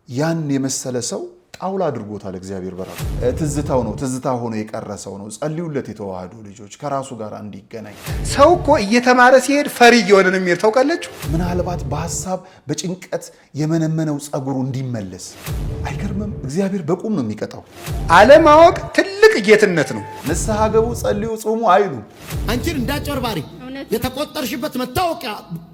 ያን የመሰለ ሰው ጣውላ አድርጎታል እግዚአብሔር በራሱ ትዝታው ነው ትዝታ ሆኖ የቀረሰው ነው ጸልዩለት የተዋሃዱ ልጆች ከራሱ ጋር እንዲገናኝ ሰው እኮ እየተማረ ሲሄድ ፈሪ እየሆነ ነው የሚሄድ ታውቃለች ምናልባት በሐሳብ በጭንቀት የመነመነው ጸጉሩ እንዲመለስ አይገርምም እግዚአብሔር በቁም ነው የሚቀጣው አለማወቅ ትልቅ ጌትነት ነው ንስሐ ገቡ ጸልዩ ጾሙ አይሉ አንቺን እንዳጨርባሪ የተቆጠርሽበት መታወቂያ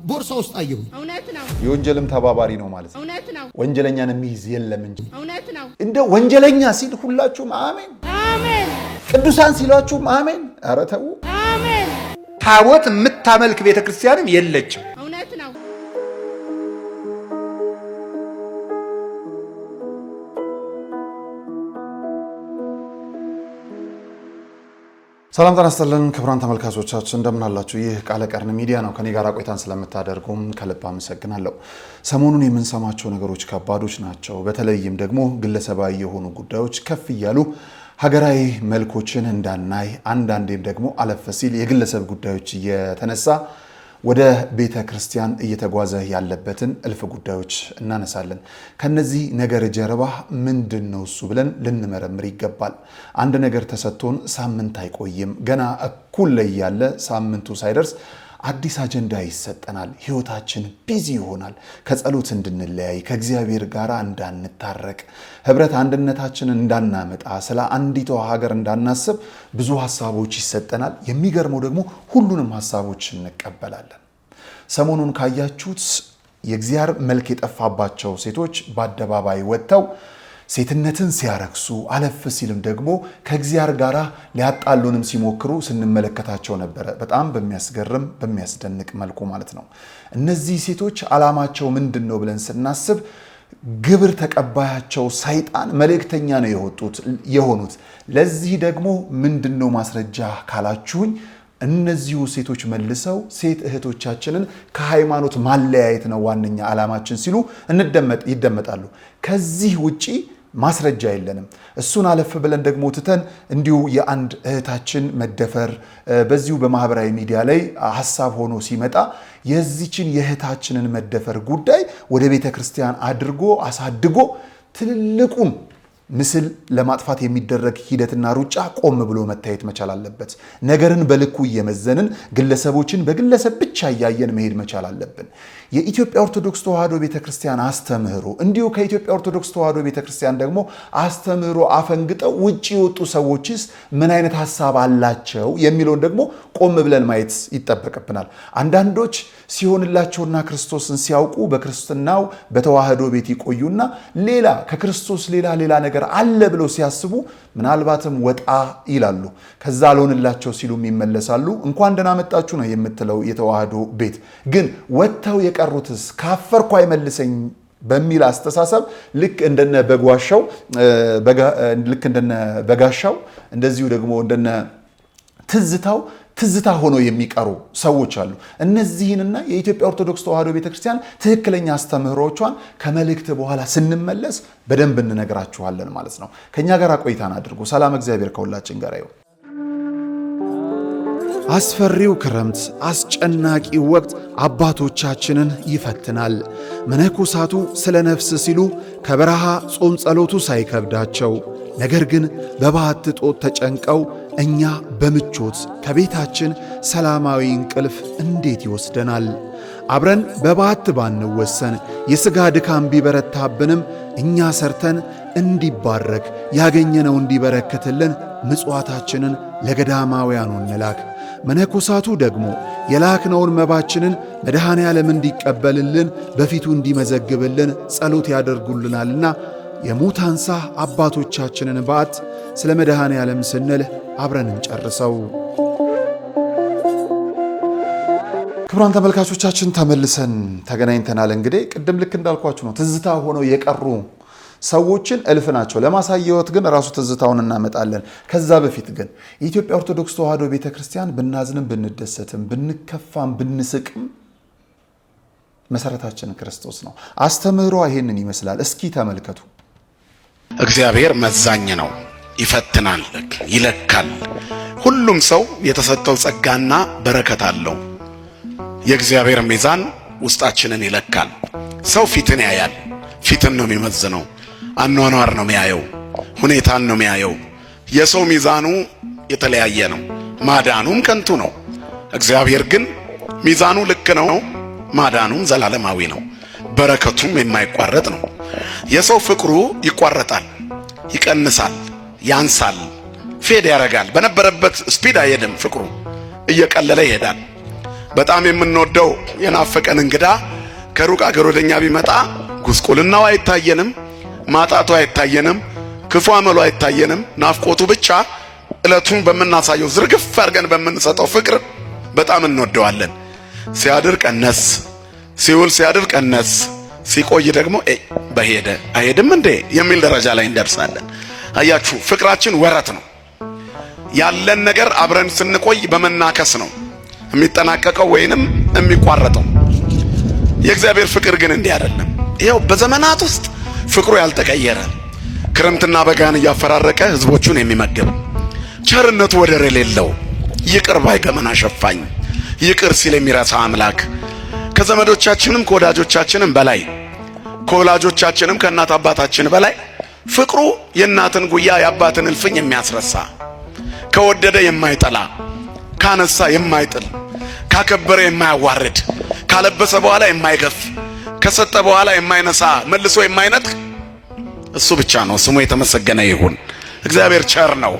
ቦርሳ ውስጥ አየሁ እውነት ነው የወንጀልም ተባባሪ ነው ማለት ነው እውነት ነው ወንጀለኛን የሚይዝ የለም እንጂ እውነት ነው እንደ ወንጀለኛ ሲል ሁላችሁም አሜን አሜን ቅዱሳን ሲሏችሁም አሜን ኧረ ተው አሜን ታቦት የምታመልክ ቤተክርስቲያንም የለችም እውነት ነው ሰላም ተነስተልን ክብራን ተመልካቾቻችን እንደምን አላችሁ ይህ ቃለ ቀርን ሚዲያ ነው ከኔ ጋር ቆይታን ስለምታደርጉም ከልብ አመሰግናለሁ ሰሞኑን የምንሰማቸው ነገሮች ከባዶች ናቸው በተለይም ደግሞ ግለሰባዊ የሆኑ ጉዳዮች ከፍ ይያሉ ሀገራዊ መልኮችን እንዳናይ አንዳንዴም ደግሞ አለፈ ሲል የግለሰብ ጉዳዮች እየተነሳ ወደ ቤተ ክርስቲያን እየተጓዘ ያለበትን እልፍ ጉዳዮች እናነሳለን ከነዚህ ነገር ጀርባ ምንድነው እሱ ብለን ልንመረምር ይገባል አንድ ነገር ተሰጥቶን ሳምንት አይቆይም ገና እኩል ላይ ያለ ሳምንቱ ሳይደርስ አዲስ አጀንዳ ይሰጠናል ህይወታችን ቢዚ ይሆናል ከጸሎት እንድንለያይ ከእግዚአብሔር ጋር እንዳንታረቅ ህብረት አንድነታችንን እንዳናመጣ ስለ አንዲቷ ሀገር እንዳናስብ ብዙ ሐሳቦች ይሰጠናል የሚገርመው ደግሞ ሁሉንም ሐሳቦች እንቀበላለን ሰሞኑን ካያችሁት የእግዚአብሔር መልክ የጠፋባቸው ሴቶች በአደባባይ ወጥተው ሴትነትን ሲያረክሱ አለፍ ሲልም ደግሞ ከእግዚአብሔር ጋር ሊያጣሉንም ሲሞክሩ ስንመለከታቸው ነበር በጣም በሚያስገርም በሚያስደንቅ መልኩ ማለት ነው እነዚህ ሴቶች ዓላማቸው ምንድነው ብለን ስናስብ ግብር ተቀባያቸው ሰይጣን መልእክተኛ ነው የሆኑት ለዚህ ደግሞ ምንድነው ማስረጃ ካላችሁኝ እነዚሁ ሴቶች መልሰው ሴት እህቶቻችንን ከሃይማኖት ማለያየት ነው ዋነኛ ዓላማችን ሲሉ ይደመጣሉ ከዚህ ውጪ ማስረጃ የለንም እሱን አለፍ ብለን ደግሞ ትተን እንዲሁ የአንድ እህታችን መደፈር በዚሁ በማህበራዊ ሚዲያ ላይ ሐሳብ ሆኖ ሲመጣ የዚችን የእህታችንን መደፈር ጉዳይ ወደ ቤተ ክርስቲያን አድርጎ አሳድጎ ትልቁን ምስል ለማጥፋት የሚደረግ ሂደትና ሩጫ ቆም ብሎ መታየት መቻል አለበት ነገርን በልኩ እየመዘንን ግለሰቦችን በግለሰብ ብቻ ያያየን መሄድ መቻል አለብን የኢትዮጵያ ኦርቶዶክስ ተዋሕዶ ቤተክርስቲያን አስተምህሮ እንዲሁ ከኢትዮጵያ ኦርቶዶክስ ተዋሕዶ ቤተክርስቲያን ደግሞ አስተምህሮ አፈንግጠው ውጪ የወጡ ሰዎችስ ምን አይነት ሐሳብ አላቸው የሚለውን ደግሞ ቆም ብለን ማየት ይጠበቅብናል አንዳንዶች ሲሆንላቸውና ክርስቶስን ሲያውቁ በክርስትናው በተዋሕዶ ቤት ይቆዩና ሌላ ከክርስቶስ ሌላ ነገር አለ ብለው ሲያስቡ ምናልባትም ወጣ ይላሉ ከዛ አልሆንላቸው ሲሉም ይመለሳሉ እንኳን ደህና መጣችሁ ነው የምትለው የተዋሕዶ ቤት ግን ወጥተው የቀሩትስ ካፈርኩ አይመልሰኝ በሚል አስተሳሰብ ልክ እንደነ በጋሻው እንደዚሁ ደግሞ እንደነ ትዝታ ሆኖ የሚቀሩ ሰዎች አሉ እነዚህንና የኢትዮጵያ ኦርቶዶክስ ተዋሕዶ ቤተክርስቲያን ትክክለኛ አስተምህሮቿን ከመልእክት በኋላ ስንመለስ በደንብ እንነግራችኋለን ማለት ነው ከኛ ጋር ቆይታን አድርጉ ሰላም እግዚአብሔር ከሁላችን ጋር ይሁን አስፈሪው ክረምት አስጨናቂ ወቅት አባቶቻችንን ይፈትናል መነኮሳቱ ስለ ነፍስ ሲሉ ከበረሃ ጾም ጸሎቱ ሳይከብዳቸው ነገር ግን በባህት ጦት ተጨንቀው እኛ በምቾት ከቤታችን ሰላማዊ እንቅልፍ እንዴት ይወስደናል አብረን በባህት ባንወሰን የሥጋ ድካም ቢበረታብንም እኛ ሰርተን እንዲባረክ ያገኘነው እንዲበረከትልን ምጽዋታችንን ለገዳማውያኑ እንላክ መነኮሳቱ ደግሞ የላክነውን መባችንን መድኃኔ ዓለም እንዲቀበልልን በፊቱ እንዲመዘግብልን ጸሎት ያደርጉልናልና የሙታንሳ አባቶቻችንን በዓት ስለ መድኃኔ ዓለም ስንል አብረን እንጨርሰው ክቡራን ተመልካቾቻችን ተመልሰን ተገናኝተናል እንግዲህ ቅድም ልክ እንዳልኳችሁ ነው ትዝታ ሆነው የቀሩ ሰዎችን እልፍ ናቸው ለማሳየት ግን ራሱ ትዝታውን እናመጣለን ከዛ በፊት ግን የኢትዮጵያ ኦርቶዶክስ ተዋሕዶ ቤተክርስቲያን ብናዝንም ብንደሰትም ብንከፋም ብንስቅም መሰረታችን ክርስቶስ ነው አስተምህሮ ይሄንን ይመስላል እስኪ ተመልከቱ እግዚአብሔር መዛኝ ነው ይፈትናል ይለካል ሁሉም ሰው የተሰጠው ጸጋና በረከት አለው የእግዚአብሔር ሚዛን ውስጣችንን ይለካል ሰው ፊትን ያያል ፊትን ነው የሚመዝነው፣ አኗኗር ነው የሚያየው፣ ሁኔታን ነው የሚያየው። የሰው ሚዛኑ የተለያየ ነው፣ ማዳኑም ከንቱ ነው። እግዚአብሔር ግን ሚዛኑ ልክ ነው፣ ማዳኑም ዘላለማዊ ነው፣ በረከቱም የማይቋረጥ ነው። የሰው ፍቅሩ ይቋረጣል፣ ይቀንሳል፣ ያንሳል፣ ፌድ ያደርጋል። በነበረበት ስፒድ አይሄድም፣ ፍቅሩ እየቀለለ ይሄዳል። በጣም የምንወደው የናፈቀን እንግዳ ከሩቅ አገር ወደኛ ቢመጣ ጉስቁልናው አይታየንም፣ ማጣቱ አይታየንም፣ ክፉ አመሉ አይታየንም። ናፍቆቱ ብቻ እለቱን በመናሳየው ዝርግፍ አድርገን በመንሰጠው ፍቅር በጣም እንወደዋለን። ሲያድር ቀነስ፣ ሲውል ሲያድር ቀነስ፣ ሲቆይ ደግሞ በሄደ አይሄድም እንዴ የሚል ደረጃ ላይ እንደርሳለን። አያችሁ፣ ፍቅራችን ወረት ነው። ያለን ነገር አብረን ስንቆይ በመናከስ ነው የሚጠናቀቀው ወይንም የሚቋረጠው። የእግዚአብሔር ፍቅር ግን እንዲህ አይደለም። ይሄው በዘመናት ውስጥ ፍቅሩ ያልተቀየረ ክረምትና በጋን እያፈራረቀ ህዝቦቹን የሚመግብ ቸርነቱ ወደር የሌለው ይቅር ባይ ገመና ሸፋኝ ይቅር ሲል የሚረሳ አምላክ ከዘመዶቻችንም ከወዳጆቻችንም በላይ ከወላጆቻችንም ከእናት አባታችን በላይ ፍቅሩ የእናትን ጉያ የአባትን እልፍኝ የሚያስረሳ ከወደደ የማይጠላ ካነሳ የማይጥል ካከበረ የማያዋርድ ካለበሰ በኋላ የማይገፍ ከሰጠ በኋላ የማይነሳ መልሶ የማይነጥቅ እሱ ብቻ ነው። ስሙ የተመሰገነ ይሁን። እግዚአብሔር ቸር ነው፣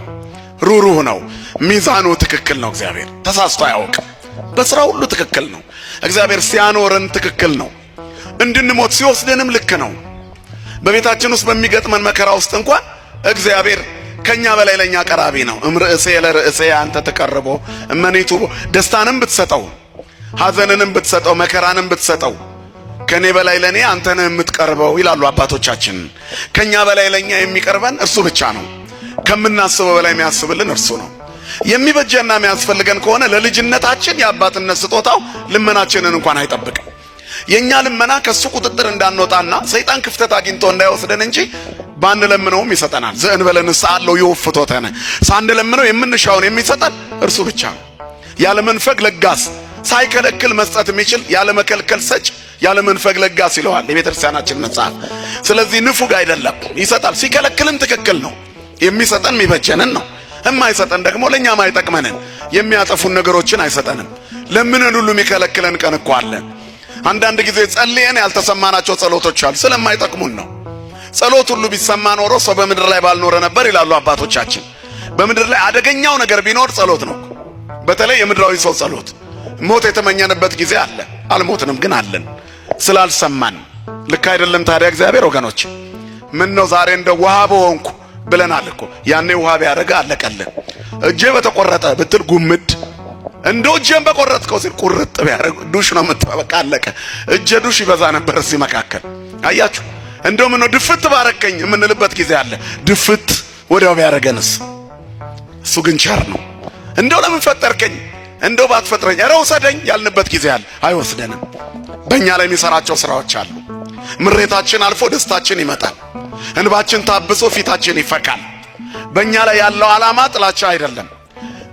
ሩሩህ ነው። ሚዛኑ ትክክል ነው። እግዚአብሔር ተሳስቶ አያውቅም። በስራ ሁሉ ትክክል ነው። እግዚአብሔር ሲያኖረን ትክክል ነው። እንድንሞት ሲወስደንም ልክ ነው። በቤታችን ውስጥ በሚገጥመን መከራ ውስጥ እንኳን እግዚአብሔር ከኛ በላይ ለኛ ቀራቢ ነው። እምርዕሴ ለርዕሴ አንተ ተቀርቦ እመኒቱ ደስታንም ብትሰጠው ሐዘንንም ብትሰጠው መከራንም ብትሰጠው ከኔ በላይ ለኔ አንተ ነህ የምትቀርበው ይላሉ አባቶቻችን። ከኛ በላይ ለኛ የሚቀርበን እርሱ ብቻ ነው። ከምናስበው በላይ የሚያስብልን እርሱ ነው። የሚበጀና የሚያስፈልገን ከሆነ ለልጅነታችን የአባትነት ስጦታው ልመናችንን እንኳን አይጠብቅም። የኛ ልመና ከሱ ቁጥጥር እንዳንወጣና ሰይጣን ክፍተት አግኝቶ እንዳይወስደን እንጂ ባንለምነውም ይሰጠናል። ዘእንበለ ንስሐ አለው ይወፍቶተነ ሳንለምነው የምንሻውን የሚሰጠን እርሱ ብቻ ነው። ያለ መንፈግ ለጋስ ሳይከለክል መስጠት የሚችል ያለ መከልከል ሰጭ ያለ መንፈግ ለጋስ ይለዋል የቤተክርስቲያናችን መጽሐፍ። ስለዚህ ንፉግ አይደለም፣ ይሰጣል። ሲከለክልም ትክክል ነው። የሚሰጠን የሚበጀንን ነው። የማይሰጠን ደግሞ ለኛ ማይጠቅመንን የሚያጠፉን ነገሮችን አይሰጠንም። ለምንን ሁሉ የሚከለክለን ቀን እኮ አለ። አንዳንድ ጊዜ ጸልየን ያልተሰማናቸው ጸሎቶች አሉ፣ ስለማይጠቅሙን ነው። ጸሎት ሁሉ ቢሰማ ኖሮ ሰው በምድር ላይ ባልኖረ ነበር ይላሉ አባቶቻችን። በምድር ላይ አደገኛው ነገር ቢኖር ጸሎት ነው። በተለይ የምድራዊ ሰው ጸሎት። ሞት የተመኘንበት ጊዜ አለ፣ አልሞትንም ግን አለን ስላልሰማን። ልክ አይደለም ታዲያ እግዚአብሔር ወገኖች? ምን ነው ዛሬ እንደ ውሃ በሆንኩ ብለናል እኮ። ያኔ ውሃ ቢያደርግ አለቀልን። እጄ በተቆረጠ ብትል ጉምድ፣ እንደው እጄን በቆረጥከው ሲል ቁርጥ ቢያደርግ ዱሽ ነው የምትበቃ፣ አለቀ። እጄ ዱሽ ይበዛ ነበር እዚህ መካከል። አያችሁ፣ እንደው ምን ነው ድፍት ባረከኝ የምንልበት ጊዜ አለ። ድፍት ወዲያው ቢያደርገንስ? እሱ ግን ቸር ነው። እንደው ለምን ፈጠርከኝ፣ እንደው ባትፈጥረኝ ኧረ ውሰደኝ ያልንበት ጊዜ አለ። አይወስደንም። በእኛ ላይ የሚሰራቸው ስራዎች አሉ። ምሬታችን አልፎ ደስታችን ይመጣል። እንባችን ታብሶ ፊታችን ይፈካል። በእኛ ላይ ያለው ዓላማ ጥላቻ አይደለም።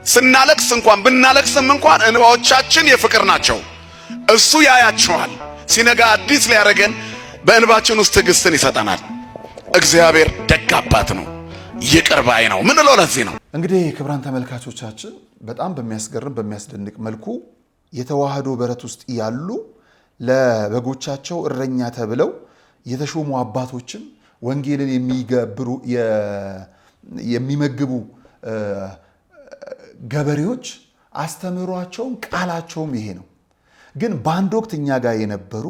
ስናለቅስ እንኳን ብናለቅስም እንኳን እንባዎቻችን የፍቅር ናቸው። እሱ ያያቸዋል። ሲነጋ አዲስ ሊያደርገን በእንባችን ውስጥ ትዕግስትን ይሰጠናል። እግዚአብሔር ደግ አባት ነው፣ ይቅር ባይ ነው። ምን ለው ለዚህ ነው እንግዲህ ክቡራን ተመልካቾቻችን በጣም በሚያስገርም በሚያስደንቅ መልኩ የተዋህዶ በረት ውስጥ ያሉ ለበጎቻቸው እረኛ ተብለው የተሾሙ አባቶችም ወንጌልን የሚመግቡ ገበሬዎች አስተምሯቸውም ቃላቸውም ይሄ ነው። ግን በአንድ ወቅት እኛ ጋር የነበሩ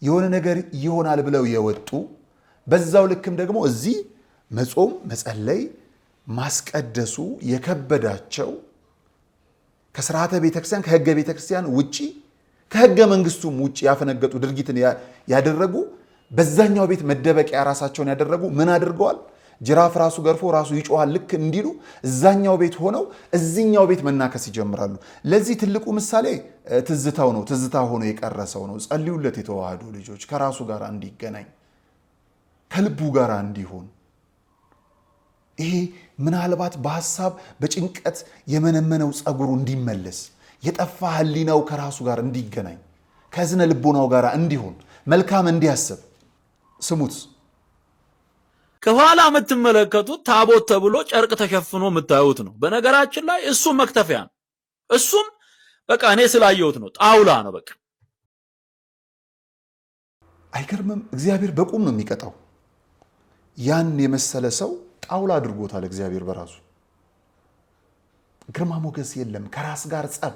የሆነ ነገር ይሆናል ብለው የወጡ በዛው ልክም ደግሞ እዚህ መጾም መጸለይ ማስቀደሱ የከበዳቸው ከሥርዓተ ቤተክርስቲያን ከሕገ ቤተክርስቲያን ውጪ ከሕገ መንግስቱም ውጪ ያፈነገጡ ድርጊትን ያደረጉ በዛኛው ቤት መደበቂያ ራሳቸውን ያደረጉ ምን አድርገዋል? ጅራፍ ራሱ ገርፎ ራሱ ይጮሃል ልክ እንዲሉ እዛኛው ቤት ሆነው እዚህኛው ቤት መናከስ ይጀምራሉ። ለዚህ ትልቁ ምሳሌ ትዝታው ነው። ትዝታ ሆኖ የቀረሰው ነው። ጸልዩለት የተዋህዶ ልጆች ከራሱ ጋር እንዲገናኝ ከልቡ ጋር እንዲሆን። ይሄ ምናልባት በሐሳብ በጭንቀት የመነመነው ጸጉሩ እንዲመለስ የጠፋ ህሊናው ከራሱ ጋር እንዲገናኝ ከዝነ ልቦናው ጋር እንዲሆን መልካም እንዲያስብ ስሙት። ከኋላ የምትመለከቱት ታቦት ተብሎ ጨርቅ ተሸፍኖ የምታዩት ነው። በነገራችን ላይ እሱም መክተፊያ ነው። እሱም በቃ እኔ ስላየሁት ነው፣ ጣውላ ነው በቃ። አይገርምም? እግዚአብሔር በቁም ነው የሚቀጣው። ያን የመሰለ ሰው ጣውላ አድርጎታል እግዚአብሔር በራሱ። ግርማ ሞገስ የለም፣ ከራስ ጋር ጸብ።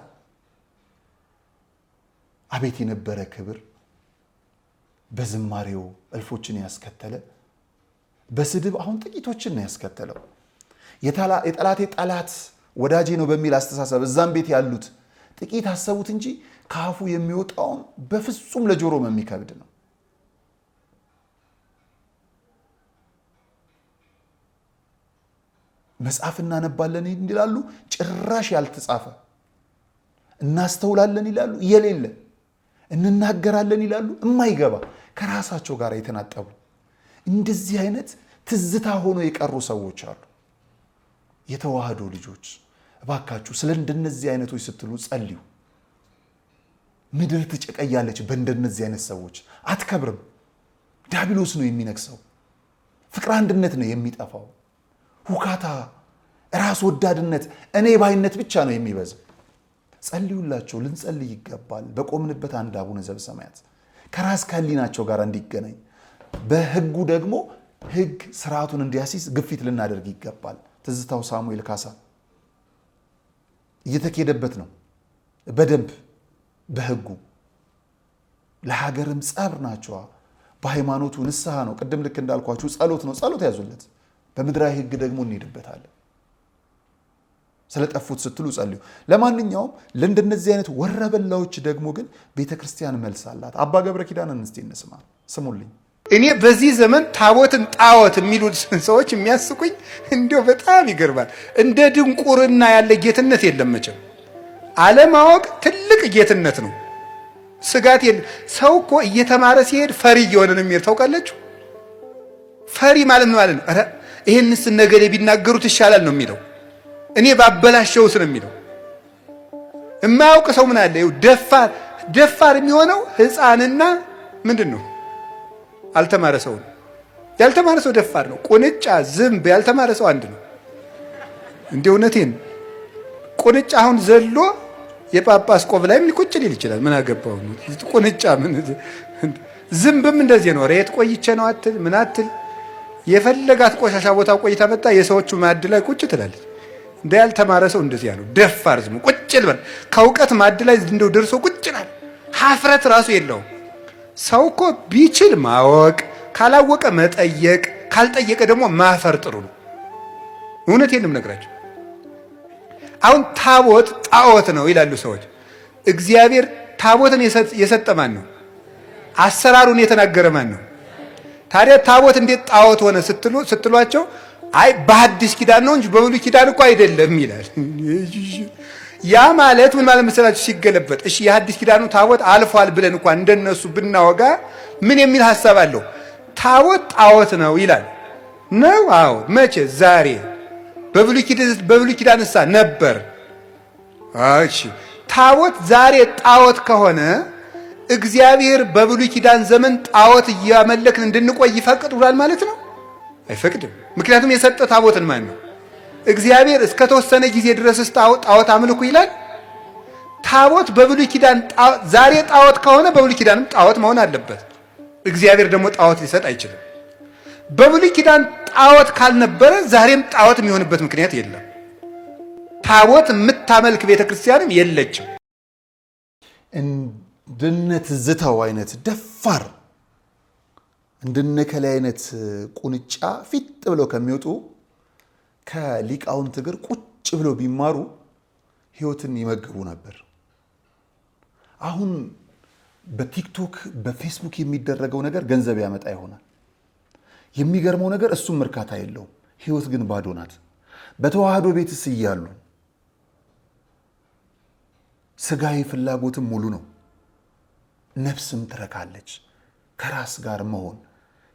አቤት የነበረ ክብር በዝማሬው እልፎችን ያስከተለ፣ በስድብ አሁን ጥቂቶችን ነው ያስከተለው። የጠላቴ ጠላት ወዳጄ ነው በሚል አስተሳሰብ እዛም ቤት ያሉት ጥቂት አሰቡት እንጂ ከአፉ የሚወጣውን በፍጹም ለጆሮም የሚከብድ ነው። መጽሐፍ እናነባለን ይላሉ፣ ጭራሽ ያልተጻፈ። እናስተውላለን ይላሉ፣ የሌለ። እንናገራለን ይላሉ፣ የማይገባ ከራሳቸው ጋር የተናጠቡ። እንደዚህ አይነት ትዝታ ሆኖ የቀሩ ሰዎች አሉ። የተዋህዶ ልጆች እባካችሁ ስለ እንደነዚህ አይነቶች ስትሉ ጸልዩ። ምድር ትጨቀያለች በእንደነዚህ አይነት ሰዎች። አትከብርም። ዲያብሎስ ነው የሚነግሰው። ፍቅር አንድነት ነው የሚጠፋው። ሁካታ፣ ራስ ወዳድነት፣ እኔ ባይነት ብቻ ነው የሚበዛው። ጸልዩላቸው፣ ልንጸልይ ይገባል። በቆምንበት አንድ አቡነ ዘበሰማያት ከራስ ከህሊናቸው ጋር እንዲገናኝ፣ በህጉ ደግሞ ህግ ስርዓቱን እንዲያሲስ ግፊት ልናደርግ ይገባል። ትዝታው ሳሙኤል ካሳ እየተኬደበት ነው በደንብ በህጉ። ለሀገርም ጸብ ናቸዋ። በሃይማኖቱ ንስሐ ነው። ቅድም ልክ እንዳልኳችሁ ጸሎት ነው። ጸሎት ያዙለት። በምድራዊ ህግ ደግሞ እንሄድበታለን። ስለጠፉት ስትሉ ጸልዩ። ለማንኛውም ለእንደነዚህ አይነት ወረበላዎች ደግሞ ግን ቤተክርስቲያን መልስ አላት። አባ ገብረ ኪዳንን እስቲ እንስማ። ስሙልኝ። እኔ በዚህ ዘመን ታቦትን ጣዖት የሚሉት ሰዎች የሚያስቁኝ እንዲያው በጣም ይገርማል። እንደ ድንቁርና ያለ ጌትነት የለም መቼም። አለማወቅ ትልቅ ጌትነት ነው። ስጋት የለም። ሰው እኮ እየተማረ ሲሄድ ፈሪ እየሆነ ነው የሚሄድ። ታውቃላችሁ? ፈሪ ማለት ነው። ኧረ ይሄንስ ነገሌ ቢናገሩት ይሻላል ነው የሚለው። እኔ ባበላሸውስ ነው የሚለው። የማያውቅ ሰው ምን አለ? ደፋር የሚሆነው ህፃንና ምንድን ነው አልተማረ ሰው ነው። ያልተማረ ሰው ደፋር ነው። ቁንጫ፣ ዝምብ ያልተማረ ሰው አንድ ነው። እንደ እውነቴን ቁንጫ አሁን ዘሎ የጳጳስ ቆብ ላይ ምን ቁጭ ሊል ይችላል? ምን አገባው? ቁንጫ ምን ዝምብም እንደዚህ ነው። ሬት ቆይቼ ነው አትል ምን አትል። የፈለጋት ቆሻሻ ቦታ ቆይታ መጣ የሰዎቹ ማዕድ ላይ ቁጭ ትላለች። እንደ ያልተማረ ሰው እንደዚያ ነው። ደፋር ዝም ቁጭ ልበል። ከእውቀት ማዕድ ላይ እንደው ደርሶ ቁጭ ይላል። ሀፍረት ራሱ የለውም። ሰው እኮ ቢችል ማወቅ፣ ካላወቀ መጠየቅ፣ ካልጠየቀ ደግሞ ማፈር ጥሩ ነው። እውነቴን ነው የምነግራቸው። አሁን ታቦት ጣዖት ነው ይላሉ ሰዎች። እግዚአብሔር ታቦትን የሰጠ ማን ነው? አሰራሩን የተናገረ ማን ነው? ታዲያ ታቦት እንዴት ጣዖት ሆነ ስትሏቸው አይ በሐዲስ ኪዳን ነው እንጂ በብሉይ ኪዳን እኮ አይደለም ይላል። ያ ማለት ምን ማለት መሰላችሁ? ሲገለበጥ እሺ የሐዲስ ኪዳኑ ታቦት አልፏል ብለን እንኳን እንደነሱ ብናወጋ ምን የሚል ሐሳብ አለው? ታቦት ጣዖት ነው ይላል ነው? አዎ። መቼ? ዛሬ። በብሉይ ኪዳንሳ ነበር። እሺ ታቦት ዛሬ ጣዖት ከሆነ እግዚአብሔር በብሉይ ኪዳን ዘመን ጣዖት እያመለክን እንድንቆይ ይፈቅዳል ማለት ነው? አይፈቅድም። ምክንያቱም የሰጠ ታቦትን ማን ነው? እግዚአብሔር እስከ ተወሰነ ጊዜ ድረስ ጣዖት አምልኩ ይላል። ታቦት በብሉይ ኪዳን ዛሬ ጣዖት ከሆነ በብሉይ ኪዳንም ጣዖት መሆን አለበት። እግዚአብሔር ደግሞ ጣዖት ሊሰጥ አይችልም። በብሉይ ኪዳን ጣዖት ካልነበረ ዛሬም ጣዖት የሚሆንበት ምክንያት የለም። ታቦት የምታመልክ ቤተክርስቲያንም የለችም። እንደነ ትዝታው አይነት ደፋር እንደነ ከላይ አይነት ቁንጫ ፊት ብለው ከሚወጡ ከሊቃውንት እግር ቁጭ ብለው ቢማሩ ህይወትን ይመግቡ ነበር። አሁን በቲክቶክ በፌስቡክ የሚደረገው ነገር ገንዘብ ያመጣ ይሆናል። የሚገርመው ነገር እሱም እርካታ የለውም። ህይወት ግን ባዶ ናት። በተዋህዶ ቤትስ እያሉ ስጋዊ ፍላጎትም ሙሉ ነው። ነፍስም ትረካለች። ከራስ ጋር መሆን፣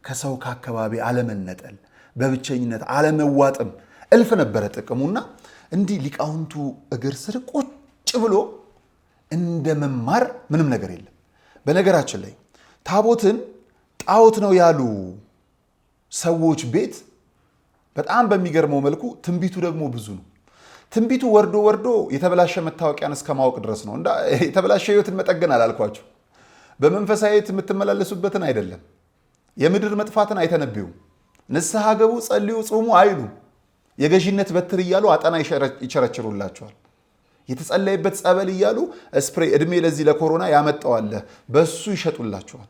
ከሰው ከአካባቢ አለመነጠል፣ በብቸኝነት አለመዋጥም እልፍ ነበረ ጥቅሙና እንዲህ ሊቃውንቱ እግር ስር ቁጭ ብሎ እንደ መማር ምንም ነገር የለም። በነገራችን ላይ ታቦትን ጣዖት ነው ያሉ ሰዎች ቤት በጣም በሚገርመው መልኩ ትንቢቱ ደግሞ ብዙ ነው። ትንቢቱ ወርዶ የተበላሸ መታወቂያን እስከ ማወቅ ድረስ ነው። የተበላሸ ህይወትን መጠገን አላልኳችሁ። በመንፈሳዊ ህይወት የምትመላለሱበትን አይደለም። የምድር መጥፋትን አይተነብዩም። ንስሐ ገቡ፣ ጸልዩ፣ ጾሙ አይሉ። የገዢነት በትር እያሉ አጠና ይቸረችሩላቸዋል። የተጸለየበት ጸበል እያሉ ስፕሬ እድሜ ለዚህ ለኮሮና ያመጣዋል በሱ ይሸጡላቸዋል።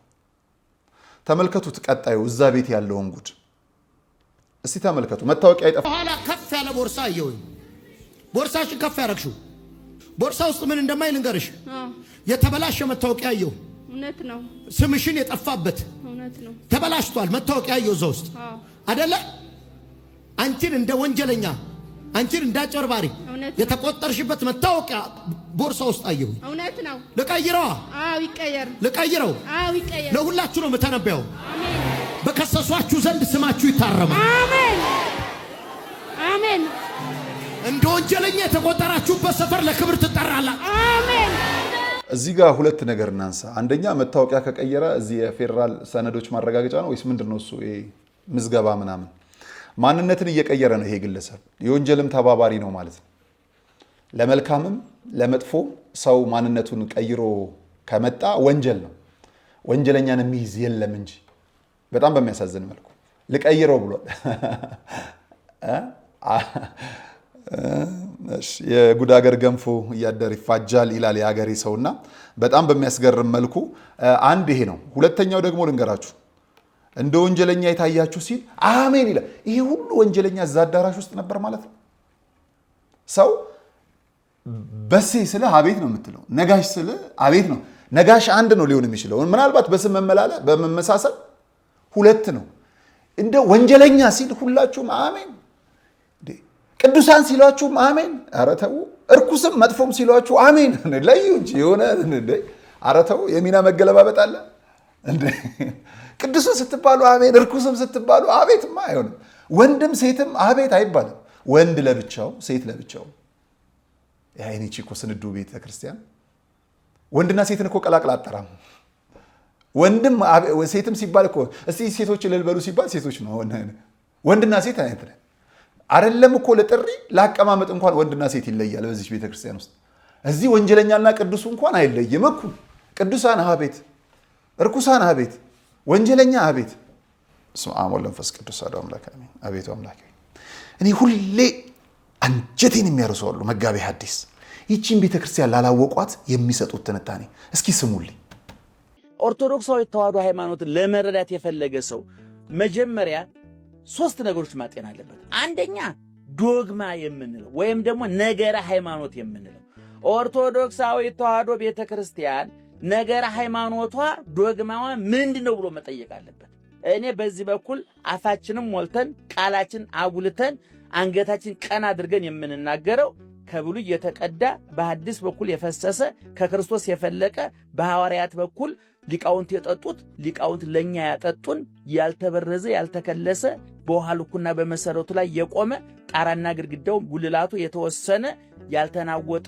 ተመልከቱት ቀጣዩ እዛ ቤት ያለውን ጉድ እስቲ ተመልከቱ። መታወቂያ አይጠፋ ኋላ ከፍ ያለ ቦርሳ አየሁኝ። ቦርሳሽን ከፍ ያረግሽው ቦርሳ ውስጥ ምን እንደማይል እንገርሽ። የተበላሸ መታወቂያ አየሁ። እውነት ነው። ስምሽን የጠፋበት እውነት ነው። ተበላሽቷል። መታወቂያ አየሁ እዛ ውስጥ አይደለ? አንቺን እንደ ወንጀለኛ አንቺን እንዳጨርባሪ የተቆጠርሽበት መታወቂያ ቦርሳ ውስጥ አየሁ። እውነት ነው። ልቀይረው? አዎ ይቀየር። ልቀይረው? አዎ ይቀየር። ለሁላችሁ ነው የምተነበየው። አሜን። በከሰሷችሁ ዘንድ ስማችሁ ይታረማል። አሜን አሜን። እንደ ወንጀለኛ የተቆጠራችሁበት ሰፈር ለክብር ትጠራላችሁ። አሜን። እዚህ ጋር ሁለት ነገር እናንሳ። አንደኛ መታወቂያ ከቀየረ እዚህ የፌደራል ሰነዶች ማረጋገጫ ነው ወይስ ምንድነው እሱ? ምዝገባ ምናምን ማንነትን እየቀየረ ነው ይሄ ግለሰብ። የወንጀልም ተባባሪ ነው ማለት ነው። ለመልካምም ለመጥፎ ሰው ማንነቱን ቀይሮ ከመጣ ወንጀል ነው። ወንጀለኛን የሚይዝ የለም እንጂ በጣም በሚያሳዝን መልኩ ልቀይረው ብሏል። የጉድ ሀገር ገንፎ እያደር ይፋጃል ይላል የሀገሬ ሰውና በጣም በሚያስገርም መልኩ አንድ ይሄ ነው። ሁለተኛው ደግሞ ልንገራችሁ። እንደ ወንጀለኛ የታያችሁ ሲል አሜን ይላል። ይሄ ሁሉ ወንጀለኛ እዛ አዳራሽ ውስጥ ነበር ማለት ነው። ሰው በሴ ስለ አቤት ነው የምትለው፣ ነጋሽ ስለ አቤት ነው። ነጋሽ አንድ ነው ሊሆን የሚችለው ምናልባት በስም በመመሳሰል ሁለት ነው። እንደ ወንጀለኛ ሲል ሁላችሁም አሜን፣ ቅዱሳን ሲሏችሁም አሜን። ኧረ ተው። እርኩስም መጥፎም ሲሏችሁ አሜን ለዩ እንጂ የሆነ ኧረ ተው። የሚና መገለባበጥ አለ እንዴ? ቅዱስም ስትባሉ አሜን፣ እርኩስም ስትባሉ አቤትማ አይሆንም። ወንድም ሴትም አቤት አይባልም። ወንድ ለብቻው ሴት ለብቻው። ያይኔ እኮ ስንዱ ቤተ ክርስቲያን ወንድና ሴትን እኮ ቀላቅላ አጠራም። ወንድም ሴትም ሲባል እኮ እስቲ ሴቶች ልልበሉ ሲባል ሴቶች ነው። ወንድና ሴት አይነት ነው አይደለም እኮ። ለጥሪ ለአቀማመጥ እንኳን ወንድና ሴት ይለያል በዚህ ቤተ ክርስቲያን ውስጥ። እዚህ ወንጀለኛና ቅዱሱ እንኳን አይለይም እኮ። ቅዱሳን አቤት፣ እርኩሳን አቤት፣ ወንጀለኛ አቤት። በስመ አብ ወወልድ ወመንፈስ ቅዱስ አሐዱ አምላክ አሜን። አቤቱ አምላክ እኔ ሁሌ አንጀቴን የሚያርሱ አሉ መጋቤ ሐዲስ ይቺን ቤተክርስቲያን ላላወቋት የሚሰጡት ትንታኔ እስኪ ስሙልኝ። ኦርቶዶክሳዊ ተዋህዶ ሃይማኖትን ለመረዳት የፈለገ ሰው መጀመሪያ ሶስት ነገሮች ማጤን አለበት። አንደኛ ዶግማ የምንለው ወይም ደግሞ ነገረ ሃይማኖት የምንለው ኦርቶዶክሳዊ ተዋህዶ ቤተክርስቲያን ነገረ ሃይማኖቷ ዶግማዋ ምንድነው ብሎ መጠየቅ አለበት። እኔ በዚህ በኩል አፋችንም ሞልተን ቃላችን አጉልተን አንገታችን ቀና አድርገን የምንናገረው ከብሉይ የተቀዳ በሐዲስ በኩል የፈሰሰ ከክርስቶስ የፈለቀ በሐዋርያት በኩል ሊቃውንት የጠጡት ሊቃውንት ለኛ ያጠጡን ያልተበረዘ ያልተከለሰ በውሃ ልኩና በመሰረቱ ላይ የቆመ ጣራና ግድግዳው ጉልላቱ የተወሰነ ያልተናወጠ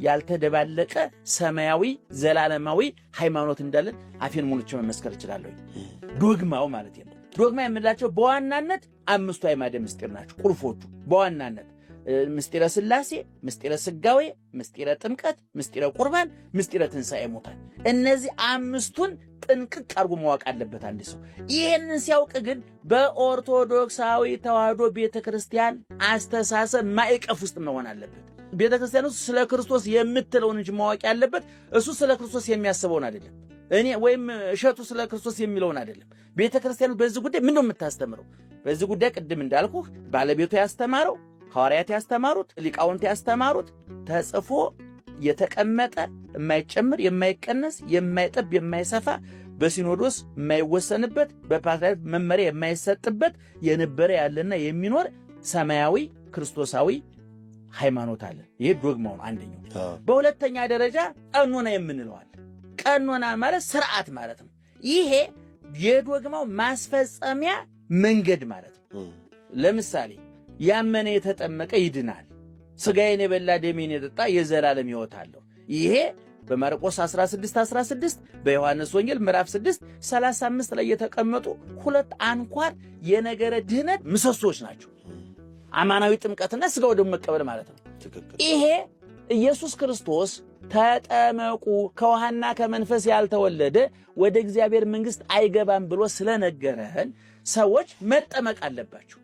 ያልተደባለቀ ሰማያዊ ዘላለማዊ ሃይማኖት እንዳለን አፌን ሞልቼ መመስከር እችላለሁ። ዶግማው ማለት ነው። ዶግማ የምንላቸው በዋናነት አምስቱ አዕማደ ምስጢር ናቸው። ቁልፎቹ በዋናነት ምስጢረ ሥላሴ፣ ምስጢረ ሥጋዌ፣ ምስጢረ ጥምቀት፣ ምስጢረ ቁርባን፣ ምስጢረ ትንሣኤ ሙታን። እነዚህ አምስቱን ጥንቅቅ አድርጎ ማወቅ አለበት አንድ ሰው። ይህንን ሲያውቅ ግን በኦርቶዶክሳዊ ተዋህዶ ቤተክርስቲያን አስተሳሰብ ማዕቀፍ ውስጥ መሆን አለበት። ቤተክርስቲያን ውስጥ ስለ ክርስቶስ የምትለውን እንጂ ማወቅ ያለበት እሱ ስለ ክርስቶስ የሚያስበውን አይደለም። እኔ ወይም እሸቱ ስለ ክርስቶስ የሚለውን አይደለም። ቤተክርስቲያን በዚህ ጉዳይ ምን ነው የምታስተምረው? በዚህ ጉዳይ ቅድም እንዳልኩህ ባለቤቱ ያስተማረው፣ ሐዋርያት ያስተማሩት፣ ሊቃውንት ያስተማሩት ተጽፎ የተቀመጠ የማይጨምር የማይቀነስ የማይጠብ የማይሰፋ በሲኖዶስ የማይወሰንበት በፓትርያርክ መመሪያ የማይሰጥበት የነበረ ያለና የሚኖር ሰማያዊ ክርስቶሳዊ ሃይማኖት አለ። ይሄ ዶግማው አንደኛው። በሁለተኛ ደረጃ ቀኖና የምንለው አለ። ቀኖና ማለት ስርዓት ማለት ነው። ይሄ የዶግማው ማስፈጸሚያ መንገድ ማለት ነው። ለምሳሌ ያመነ የተጠመቀ ይድናል፣ ሥጋዬን የበላ ደሜን የጠጣ የዘላለም ሕይወት አለው። ይሄ በማርቆስ 16:16 በዮሐንስ ወንጌል ምዕራፍ 6:35 ላይ የተቀመጡ ሁለት አንኳር የነገረ ድህነት ምሰሶች ናቸው። አማናዊ ጥምቀትና ሥጋው ደሙ መቀበል ማለት ነው። ይሄ ኢየሱስ ክርስቶስ ተጠመቁ ከውሃና ከመንፈስ ያልተወለደ ወደ እግዚአብሔር መንግሥት አይገባም ብሎ ስለነገረን ሰዎች መጠመቅ አለባቸው።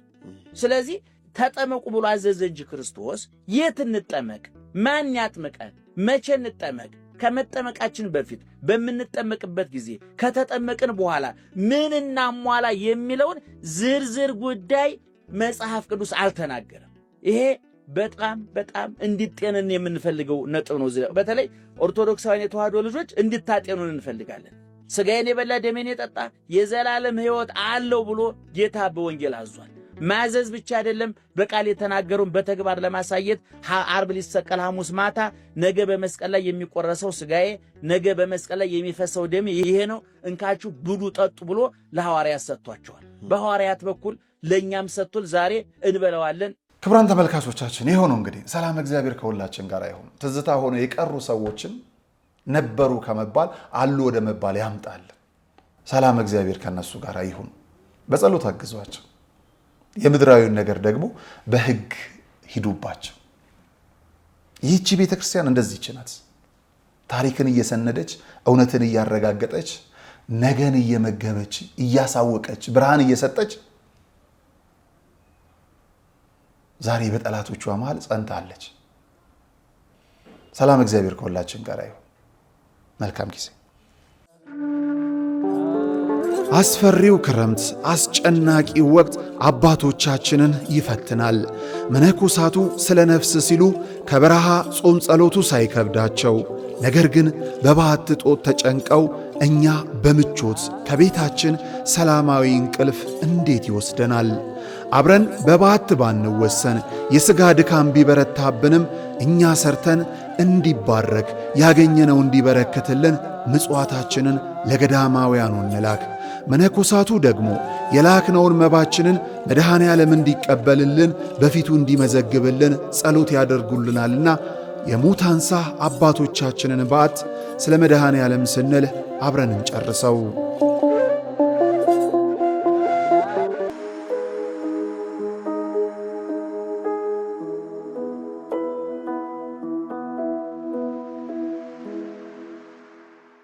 ስለዚህ ተጠመቁ ብሎ አዘዘ እንጂ ክርስቶስ የት እንጠመቅ? ማን ያጥምቀን? መቼ እንጠመቅ? ከመጠመቃችን በፊት በምንጠመቅበት ጊዜ ከተጠመቅን በኋላ ምን እናሟላ የሚለውን ዝርዝር ጉዳይ መጽሐፍ ቅዱስ አልተናገረም። ይሄ በጣም እንዲጤነን የምንፈልገው ነጥብ ነው። በተለይ ኦርቶዶክሳውያን የተዋህዶ ልጆች እንድታጤኑን እንፈልጋለን። ሥጋዬን የበላ ደሜን የጠጣ የዘላለም ሕይወት አለው ብሎ ጌታ በወንጌል አዟል። ማዘዝ ብቻ አይደለም፣ በቃል የተናገረውን በተግባር ለማሳየት ዓርብ ሊሰቀል ሐሙስ ማታ ነገ በመስቀል ላይ የሚቆረሰው ሥጋዬ ነገ በመስቀል ላይ የሚፈሰው ደሜ ይሄ ነው፣ እንካችሁ ብሉ ጠጡ ብሎ ለሐዋርያት ሰጥቷቸዋል። በሐዋርያት በኩል ለእኛም ሰጥቶል። ዛሬ እንበለዋለን። ክቡራን ተመልካቾቻችን የሆነው እንግዲህ ሰላም እግዚአብሔር ከሁላችን ጋር ይሁን። ትዝታ ሆኖ የቀሩ ሰዎችን ነበሩ ከመባል አሉ ወደ መባል ያምጣል። ሰላም እግዚአብሔር ከነሱ ጋር ይሁን። በጸሎት አግዟቸው። የምድራዊውን ነገር ደግሞ በሕግ ሂዱባቸው። ይህቺ ቤተክርስቲያን እንደዚህች ናት። ታሪክን እየሰነደች እውነትን እያረጋገጠች ነገን እየመገበች እያሳወቀች ብርሃን እየሰጠች ዛሬ በጠላቶቿ መሃል ጸንታለች። ሰላም እግዚአብሔር ከሁላችን ጋር ይሁን። መልካም ጊዜ። አስፈሪው ክረምት አስጨናቂው ወቅት አባቶቻችንን ይፈትናል። መነኮሳቱ ስለ ነፍስ ሲሉ ከበረሃ ጾም ጸሎቱ ሳይከብዳቸው፣ ነገር ግን በበዓት ጦት ተጨንቀው እኛ በምቾት ከቤታችን ሰላማዊ እንቅልፍ እንዴት ይወስደናል? አብረን በበዓት ባንወሰን የሥጋ ድካም ቢበረታብንም እኛ ሰርተን እንዲባረክ ያገኘነው እንዲበረክትልን ምጽዋታችንን ለገዳማውያኑ እንላክ። መነኮሳቱ ደግሞ የላክነውን መባችንን መድኃኔ ዓለም እንዲቀበልልን በፊቱ እንዲመዘግብልን ጸሎት ያደርጉልናልና የሙታንሳ አባቶቻችንን በዓት ስለ መድኃኔ ዓለም ስንል አብረን እንጨርሰው።